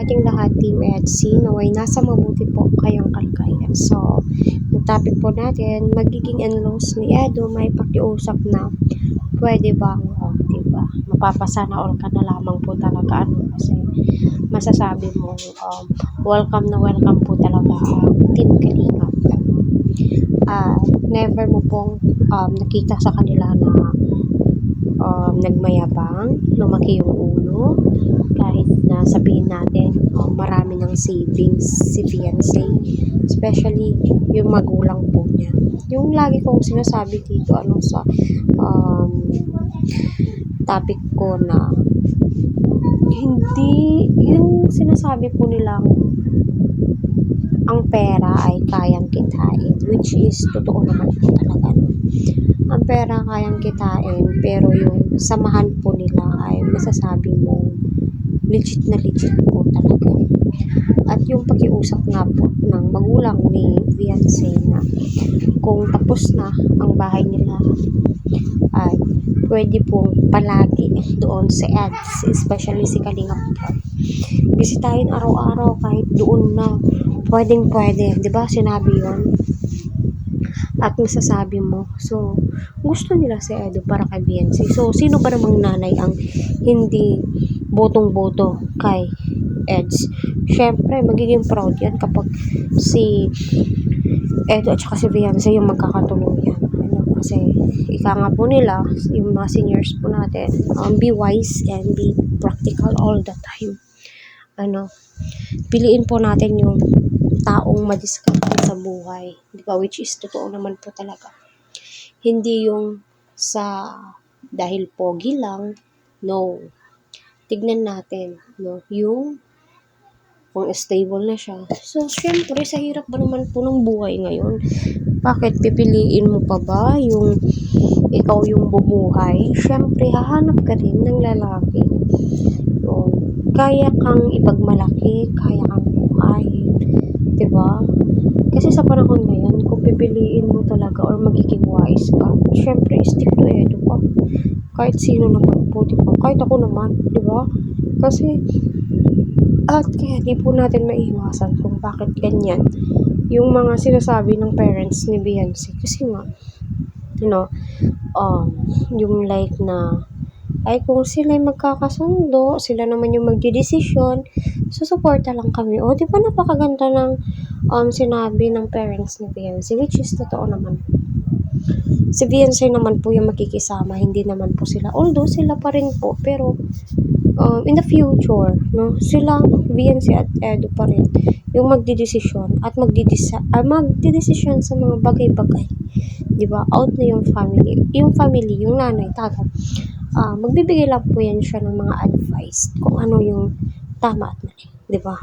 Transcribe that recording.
ating lahat, Team EDC, naway nasa mabuti po kayong kalagayan. So, yung topic po natin, magiging in-laws ni Edo, may pakiusap na pwede bang, diba, mapapasana all ka na lamang po talaga, kasi masasabi mo, welcome na welcome po talaga Team Kalingap. Never mo pong nakita sa kanila na nagmayabang, lumaki yung ulo, kahit na sabihin natin marami ng savings si fiancé, especially yung magulang po niya. Yung lagi kong sinasabi dito sa topic ko na hindi yung sinasabi po nilang ang pera ay kayang kitain, which is totoo naman po talaga. Ang pera kayang kitain, pero yung samahan po nila ay masasabi mo legit na legit po talaga. At yung pakiusap nga po ng magulang ni fiancé na kung tapos na ang bahay nila ay pwede pong palagi doon sa ads, especially si Kalingap. Bisitahin araw-araw kahit doon na pwede, di ba sinabi yon? At masasabi mo, so gusto nila si Edo para kay fiancé. So sino ba namang nanay ang hindi botong-boto kay Eds? Syempre magiging proud yan kapag si Edo at saka si fiancé yung magkakatuluyan. Kasi ika nga po nila, yung mga seniors po natin, be wise and be practical all the time. Piliin po natin yung taong madiskarte sa buhay, di ba? Which is totoo naman po talaga. Hindi yung sa dahil pogi lang, no. Tignan natin, no, yung kung stable na siya. So, syempre, sa hirap ba naman po ng buhay ngayon, bakit pipiliin mo pa ba yung ikaw yung bumuhay? Syempre, hahanap ka rin ng lalaki. So, kaya kang ipagmalaki, kaya kang buhayin. Diba? Kasi sa panahon ngayon, kung pipiliin mo talaga or magiging wise ka, syempre, stick to Edo pa. Kahit sino naman po, diba? Kahit ako naman, diba? Kasi, at kaya di po natin maiwasan kung bakit ganyan yung mga sinasabi ng parents ni fiancé. Kasi nga, yung like na, ay kung sila magkakasundo, sila naman yung magdidesisyon, susuporta lang kami. O, di ba napakaganda ng sinabi ng parents ni fiancé, which is totoo naman. Si fiancé naman po yung makikisama, hindi naman po sila. Although sila pa rin po, pero in the future, no, sila, fiancé at Edo pa rin yung magdidesisyon at magdidesisyon sa mga bagay-bagay. Di ba? Out na yung family, yung nanay, tatay. Magbibigay lang po yan siya ng mga advice kung ano yung tama at mali, di ba?